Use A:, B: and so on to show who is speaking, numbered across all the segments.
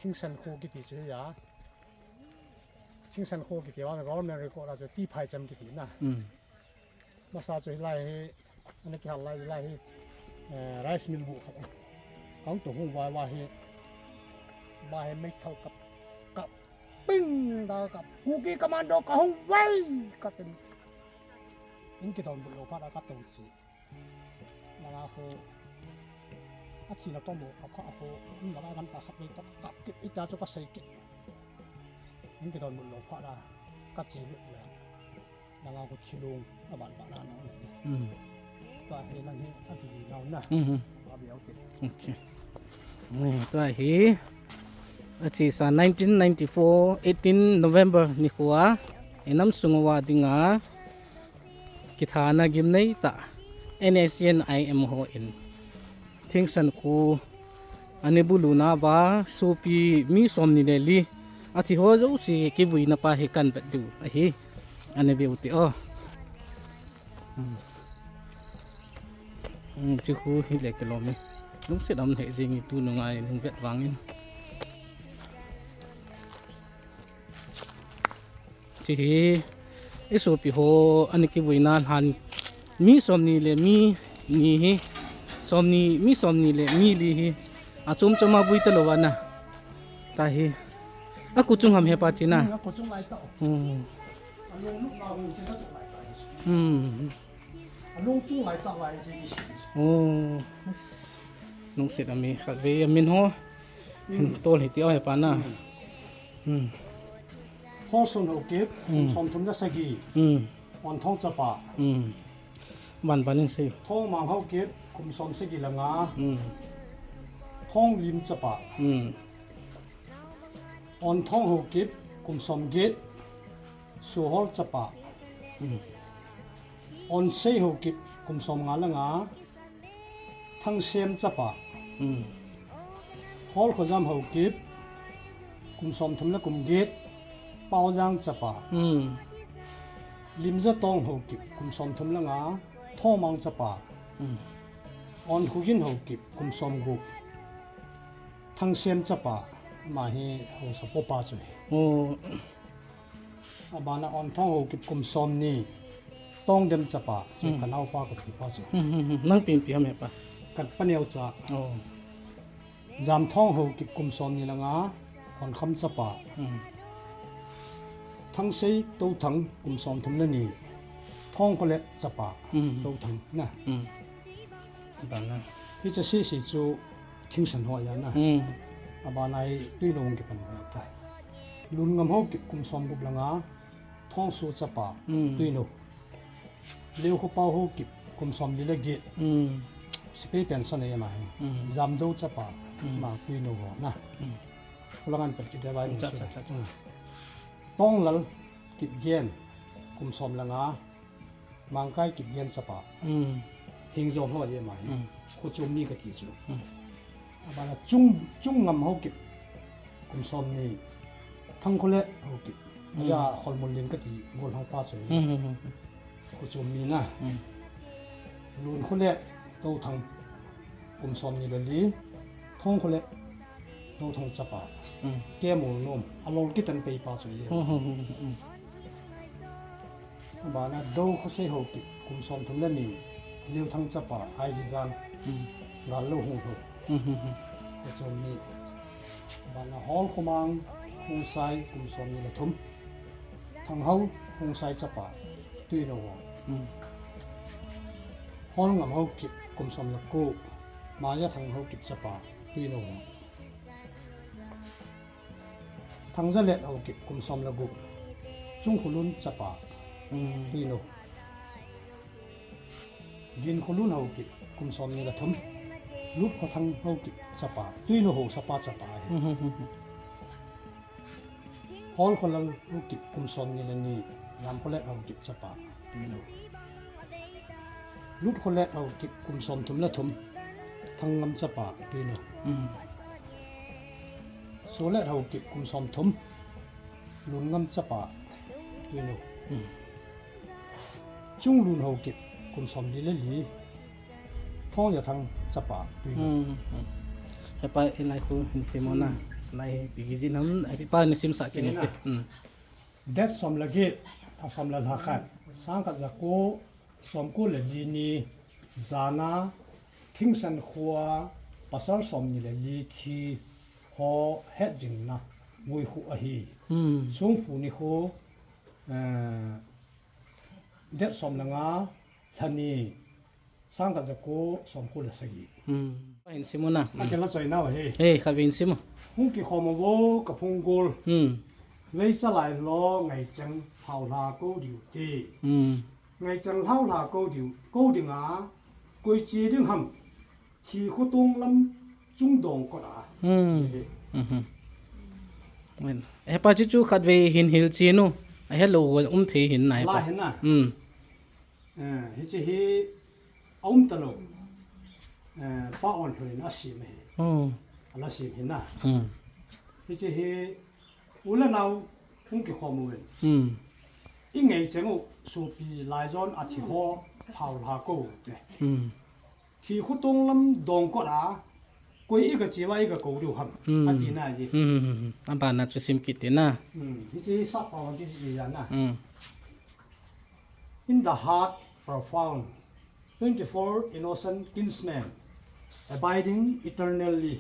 A: 青山科嘅地主呀，青山科嘅地方我哋講啦，就地牌針嘅地啦。มาซาจุไล่อันนี้เขาไล่ไรซ์มิลบุเขาตัวหงว่าให้ไม่เท่ากับปิ้งดากับกูกี้กำมันโดกับหงไว้ก็เป็นอินกิตอนบุโรพารากัตตุสิมาลาโฮอาชีพเราต้องบอกกับเขานี่เราทำตาขับไปกับอิตาจุกใส่กิอินกิตอนบุโรพารากัตจิลุเลยมาลาโฮชิลุงอาบันบานาโนตัวเฮลังเฮอาทิตย์เรานะอาบิโอเค
B: นี่ตัวเฮอาทิตย์1994 18 November นี่คัวเอ็นน้ำสุงวาดิงากิธานากิมเนตา NACN IM โฮเอ็นทิ้งสันคูอันนี้บุลูนาบาสูปีมีสมนี่เดลีอาทิตย์หัวจูสิกิบุยนาปาเฮกันเป็ดดูไอ้เฮอันนี้เบียวติอ๋อจิคูฮิเล็กลอมนี่ลุงเสดำเหตุจริงตัวน้องไอ้ลุงเบ็ดวางนี่ที่ไอ้สูปีโฮอันนี้กิบุยนาหันมีสมนี่เลยมีนี่สมนี่มีสมนี่เลยมีลีอาจุ่มจะมาบุยตลอดวันนะตาเฮอากูจุ่มทำเฮปาจินะ
A: กูจุ่มไล่ต่อลุงลูกเราคงจะต้องจุ่มไล่ต่อลุงจุ่มไล่ต่อไว้จะกี่สิ่ง
B: โอ้ลุงเสร็จแล้วมีขัดเวียมินหัวตัวเห็ดเตี้ยวให้ปานน่ะ
A: ห้องส่วนหัวเก็บสมทุนจะสกีวันท้องจะป่า
B: วันปานนึงสิ
A: ท้องมังเขาเก็บคุมสมสกีละงาท้องริมจะป่าวันท้องหัวเก็บคุมสมเก็บสูฮอลจะป่าวันเสียหัวเก็บคุมสมงาละงาทั้งเสียมจะป่าฮอลขยำหัวเก็บคุมสมทำละคุมเก็บเป้าจังจะป่าลิมจะต้องหัวเก็บคุมสมทำละงาท้องมังจะป่าวันหุกินหัวเก็บคุมสมกุทั้งเสียมจะป่ามาให้หัวสะโพกป่าจุยอาบานาออนท้องหัวเก็บคุมสมนี่ต้องเดิมจะป่าจะกันเอาป่ากับที่ป่าจุย
B: นั่งปีนเปียไหมป่ะ
A: กันปะเนียวจะจำท้องหัวเก็บคุมสมนี่ละงาคนคำจะป่าทั้งเสียตัวทั้งคุมสมทำละนี่ท้องคนเล็กจะป่าตัวทั้งนะ
B: แบบนั้น
A: พี่จะชี้สิจูทิ้งสันหัวยันนะอาบานายด้วยลงเก็บปัญหาได้ลุนงำเขาเก็บกุมสมบุบละงาท้องสูจะป่าด้วยลงเลี้ยวเขาเป้าเขาเก็บกุมสมดีละเกตสเปเปลี่ยนสันเลยมาจำดูจะป่ามาด้วยลงนะพลังงานปัจจุบันต้องหลังเก็บเย็นกุมสมละงามังไก่เก็บเย็นจะป่าเฮงโจมเขาเรียกมาเขาจุ่มนี่ก็กี่จุ่มบางจุ่มงำเขาเก็บกุมสมนี่ทั้งคนเละเขาเก็บอย่าคนมุนเลี้ยงก็ตีงวดห้องป้าสวยเขาจุ่มนี่นะลุนคนเละโตทั้งกุมสมนี่เลยลีท้องคนเละโตทั้งจับปะแก้หมูนมอารมณ์กิตันไปป้าสวยบางน่ะดูเขาใช้เขาเก็บกุมสมทั้งเล่นนี่เลี้ยวทั้งจับป่าไอ้ดิจานงานลูกหงหุก็จะมีบางฮอลขมังหงไซกุมสมนี่ละทุ่มทั้งเขาหงไซจับป่าตุยโนฮอลงำเขาเก็บกุมสมละกูมาจะทั้งเขาเก็บจับป่าตุยโนทั้งจะเล็ดเขาเก็บกุมสมละกูจุ่งขลุ่นจับป่าตุยโนยินคนรุ่นเขาเก็บกุมสมนี่ละทุ่มลูกเขาทั้งเขาเก็บสปาตุยโนโหสปาสปาฮอลคนละลูกเก็บกุมสมนี่ละนี่ ยามคนแรกเรากิบสปาดีโนลุดคนแรกเรากิบกุมสมทุมละทุมทั้งงำสปาดีโนโซแรกเรากิบกุมสมทุมลุนงำสปาดีโนจุงลุนเรากิบกุมสมดีเลยลีท้องอย่าทั้งสปาดีโน
B: ให้ไปไล่คูนิสิมอนะไล่ปีกิจิน้ำไอ้พี่ป้านิสิมสักกินเนี่ย
A: เด็ดสมละกิถ้าสมละหักกันสังกัดจะกูสมกูเลยลีนี่จานาทิ้งสันขัวภาษาสมนี่เลยลีที่หอเฮ็ดจริงนะมวยหัวหีสูงผู้นี่หัวเด็ดสมละงาท่านี่สังกัดจะกูสมกูเลยสักที
B: เห็นสิมอนะ
A: อาจจะละใจน่าเฮ้
B: ขับวินสิม
A: หุ่นกี่ข้อมาโวกับพงกลเลยจะไหลล้อไงจังเผาลาโกดิวตีไงจังเผาลาโกดิวโกดิงากุยจีดึงหำที่ขุตงลำจุงดงก็ได้
B: ไอ้ป้าจู่ๆขัดไปหินหิลจีนูไอ้เฮลโลทีหินไหน
A: ป่ะเห็นน่ะเฮ้ยเฮ้ตลกป้าอ่อนเลยน่าสิไม่น่าสิเห็นน่ะเฮ้ยเฮ้อุลนาหุ่นกี่ข้อมูลอีไงจังสูบีลายจอนอาทิหัวเผาลาโกเนี่ยที่ขุตงลำดงก็ได้กุยอีกจีว่าอีกกูดูหำอันนี้น่ะยี่
B: อันบ้านน่ะจะซิมกิตินะ
A: ที่สับเอาที่จียันน่ะ In the heart profound 24 innocent kinsmen abiding eternally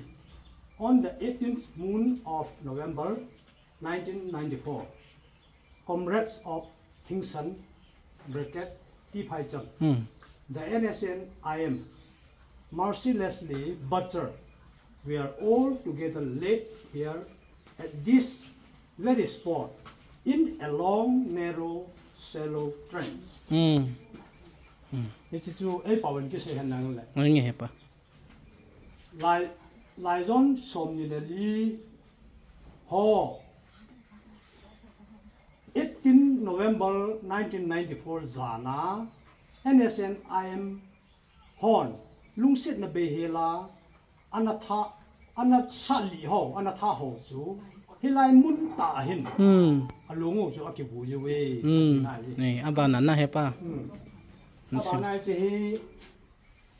A: on the 18th moon of November 1994 comrades of Kingston Brigade Tipaicham the NSN IM mercilessly butchered we are all together laid here at this very spot in a long narrow shallow trenchนี่จู่ไอ้ป่าวันก็เสียหันนั่งเลย
B: อะไรเงี้ยป่ะ
A: ลายจอนสมนี่เลยฮอ18 November 1994 Zana NSN IM Horn ลุงเสร็จนะเบเฮลาอันนั้นสัลลีฮออันนั้นท่าฮอจูเฮลายมุนตาหินลุงจูอากิบูยูเว
B: นี่อาบานันนะเฮป่ะ
A: อาบานันจะเฮ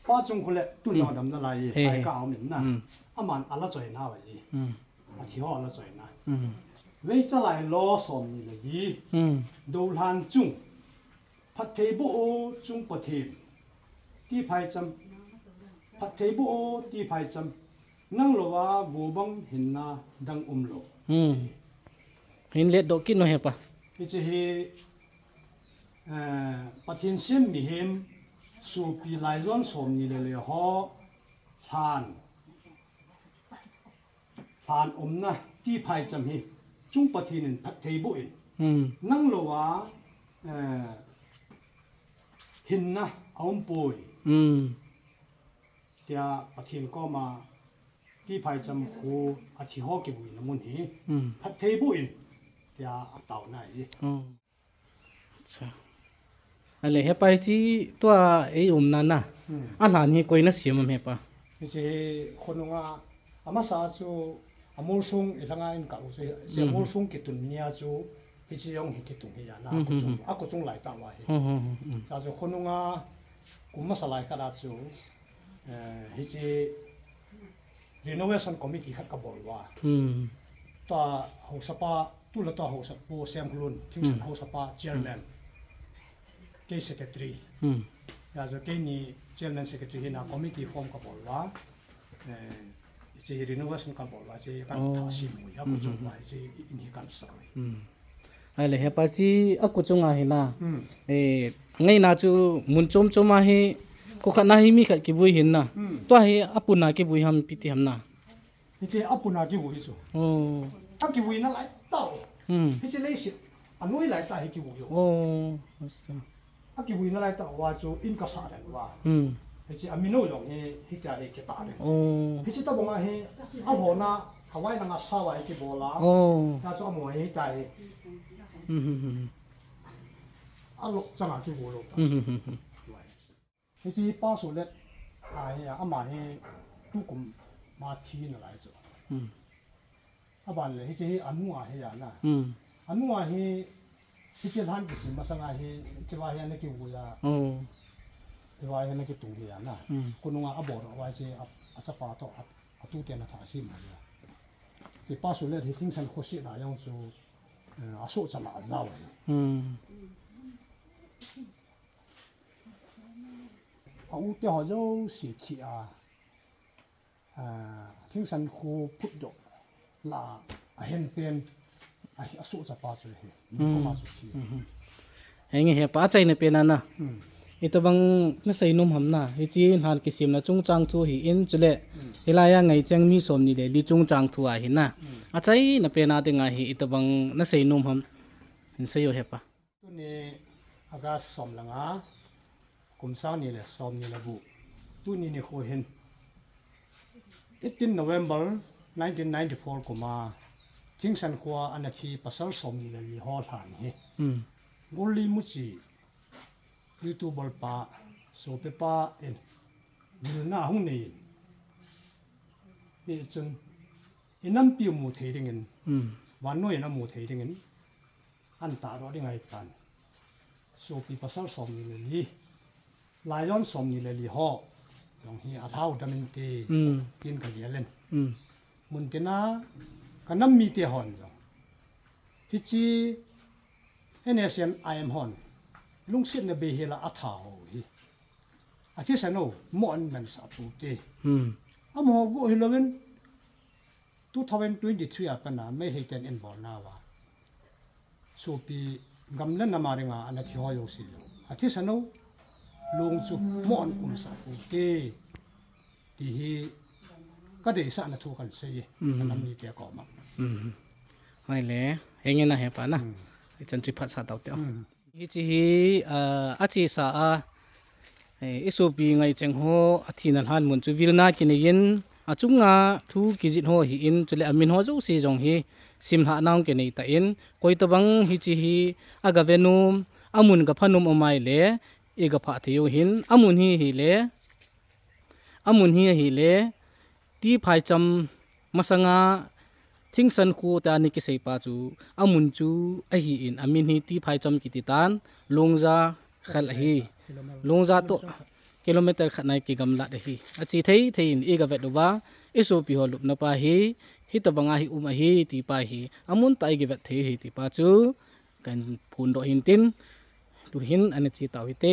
A: ป้าจงคนเล่ตุนนอดำนั่นไรไอ้ก้าวเหม็นนะอามันอัลละใจน่าไว้อาทิฮออัลละใจน่าเวจะไหลล้อสมนี่เลยดูหันจุงพัดเทบุโอจุงปะเทมที่ไพจำพัดเทบุโอที่ไพจำนั่งโลวาบูบังหินนาดังโล
B: หินเล็ดดอกกินหน่อยป่ะ
A: ที่จะเฮปะเทนเสียมมีเฮมสูปีไหลย้อนสมนี่เลยฮอทานนะที่ไพจำเฮจุงปะเทนพัดเทบุอินนั่งโลวาหินนะเอาป่วยเดี๋ยวปะเทนก็มาที่ไพจำคูอาทิฮอกิบุยน้ำมันหีพัดเทบุอินเดี๋ยวเต่าไหน
B: ใช่อะไรเฮไปที่ตัวไอ้นั่นน่ะอันหลานนี่กุยน่าเสียมั้ยเฮปะ
A: ที่คนว่าอามาซาจูอามอลซุงอีหลังอินกาอุซีเสียมอลซุงกิตุนเนียจูพิจิยองฮิกิตุนเฮียนะกุจงไหลตามว่าเฮซาจูคนว่ากุมมาสลายกระดาษจูฮิจิ renovation committee ขัดกระบอกว่าตัวหัวสปาตุลตัวหัวสปาเซียมกลุนทิ้งสันหัวสปา chairman เกย์ secretary อยากจะเกย์นี่ chairman secretary นะ committee form กระบอกว่าจะ renovation กระบอกว่าจะการทำสิ่งใหม่กุจงว่าจะอินฮิกันสัก
B: อะไรเฮปาจีอากุจงอาหินะไงน่าจูมุนจมมาเฮก็ขณะที่มีขัดกิบุยเห็นนะตัวเฮอปุนากิบุยทำพิธีทำนะ
A: นี่จะอปุนากิบุยจู่ถ้ากิบุยนั่นไหลเต่านี่จะเลี้ยงอันนู้นไหลตาให้กิบุยถ้ากิบุยนั่นไหลเต่าว่าจู่อินกัสอะไรว่านี่จะอามิโนยองเฮฮิตาเฮกิตาเลยนี่จะต้องบอกว่าเฮอาโหน่าเขาไว้นั่งอาซาไว้กิบุลาถ้าจู่อาโมเฮฮิตาเฮ a lo changa ki go lo ta นี่ที่ป้าสุเล็ดไอ้อามาให้ตู้กุมมาทีนั่นแหละจ้ะอาบ้านเลยที่อันนู้นให้ยานะอันนู้นให้ที่จะทานกินมาสังให้ที่ว่าให้นักกินวัวที่ว่าให้นักกินตุ้งเหียนะคนนู้นอาบอกว่าที่อาจะป้าต่ออาตู้เตียนถ่ายซิมาเลยที่ป้าสุเล็ดที่ทิ้งสันโคชินะยังจู่อาสุจะมาเจ้าเลยเอาเดี๋ยวเราสิที่ทิ้งสันโคพุทธดลาเห็นเป็นสุจะป้าสุเลยมาสุที่
B: เฮ้ยเหี้ยป้าใจเนี่ยเป็นนั่นนะอีตัวบางนั่นใส่นมหำน่ะที่จีนหันกิสิมนะจงจางทัวหินจุเล่เวลายังไงจังมีสมนี่เลยลีจงจางทัวหินน่ะอาใจน่ะเป็นอะไรไงอีตัวบางนั่นใส่นมหำเห็นใส่อยู่เหี้ยป้า
A: ตัวนี้อากาศสมละงากุมสาวนี่แหละสมนี่แหละบุตัวนี้เนี่ยโคเห็น18 November 1994กุมาทิ้งสันขวาอันที่ภาษาสมนี่แหละลีฮอลหันเฮกุลีมุจีYouTuber ป้าโซเปป้าเอ็นมีหน้าห้องนี้นี่จนอิน้ำปิวมูเทดิงินวันน้อยน้ำมูเทดิงินอันตาเราได้ไงกันโซปีภาษาสมนี่เลยลายย้อนสมนี่เลยฮอลองฮีอาเท้าดำมันตีกินกันเยอะเล่นมุนเตน่ากันน้ำมีเตหอนจ้ะฮิจีเอเนเซียนไอเอ็มฮอนลุงเสียนเบเฮลาอาเท้าฮีอาทิตย์สนุมอนมันสับปูเตอ่ะมองกูเห็นแล้วมัน2023อ่ะปนะไม่ให้เต็นเอ็นบอลน่าวะโซปีกำลังนำมาเรื่องอันที่หอยสิโลอาทิตย์สนุลุงสุมอนสับปูเตที่ก็ได้สั่งทุกคนเสียมันมีเกี่ยวกับมัน
B: ไม่เลยเฮงนะเฮปานะจันทร์พัฒน์ดาวเตียวฮิจิฮิอาชีสาอิสุปีไงจังโฮอาทินันหันมุนจูวิลนากินยินอาจุงงาทูกิจิตโฮฮิอินจุเลอามินโฮจูซีจงฮิสิมหานาวกินอิตาอินคอยตบังฮิจิฮิอากาเวนุมอามุนกับพนุมอมัยเลอีกับพะเทียวหินอามุนฮิเลที่ภายจำมาสังอาทิ้งสันคูแต่อันนี้กิเสปาจูอามุนจูไอฮีอินอามินฮีที่ภายจำกิติตานลงจาขัดฮีลงจาโตกิโลเมตรขัดในกิกำลัดฮีอาจีเทยเทยินอีกับเวดว่าอิสุปิฮอลุบนปาฮีฮิตบังอาฮีอุมาฮีที่ปาฮีอามุนตายกิเวดเทฮีที่ปาจูกันพูนโดหินตินดูหินอันนี้จีตาวิเต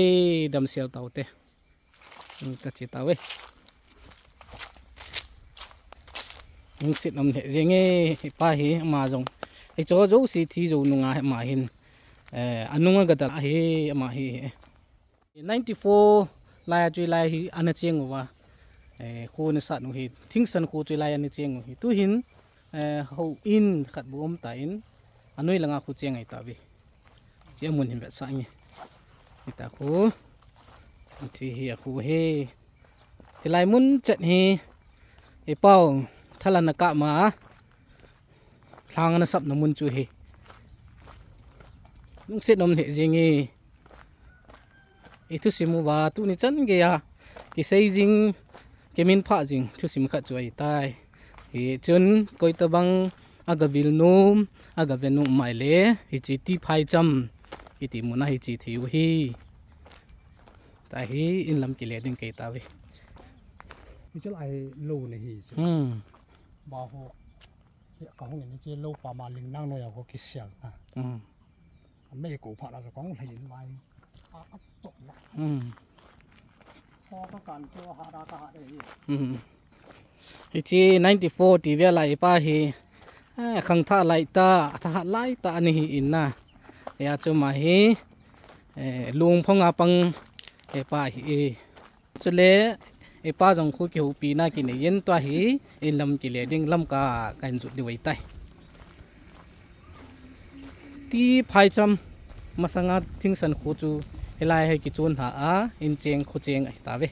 B: ดำเสียวตาเตก็จีตาเวnhững sự nằm thế riêng ấy ba hi mà giống cái chỗ chỗ xí thì chỗ nung ai mà hin anh nung cái đó hi mà hi 94 lai chui lai hi anh chieng wa khu này sát nung hi thính sân khu chui lai anh chieng hi tu hin hậu in khát bom ta in anh nuôi là ngà khu chieng ấy ta vi chỉ muốn hin vẹt sang nhỉ ta khu chỉ hi khu he chỉ lai muốn trận hiไอ้เป้าถ้าลันกะมาทางนั้นสับน้ำมันจุยลุงเสด็จนมเหจิงไอ้ทุสิมูว่าตุนี่จันเกียกิเซจิงเกมินพะจิงทุสิมขัดจุยตายไอ้จนก้อยตะบังอากาวิลนุมอากาเวนุมไม่เล่ไอ้จีตีพายจำไอ้ตีมุนาไอ้จีทิวฮีแต่ฮีอินลำกิเลสดึงเกตาเว
A: นี่จะไอ้โลนี่ฮีบ่าวก็ห้องนี้จะโลประมาณลิงนั่งน้อยก็คิดเสียงนะไม่กูพาเราจะก้องให้ยินไว้ตกนะพอก็การเจอหาราคาได้
B: ไอ้ที่94ที่เวลาไอ้ป้าฮีขังท่าไล่ตาท่าไล่ตานี่อินนะอยากจะมาฮีลุงพงอาปังไอ้ป้าฮีจะเล่ไอ้ป้าจงคุยเกี่ยวปีน่ากินเย็นตัวฮีไอ้ลำกิเลดิ้งลำกากันสุดดีไว้ใต้ที่ภายจำมาสังอาทิ้งสันคูจูไอ้ลายให้กิจวนหาอินเจงคูเจงไอ้ตาเว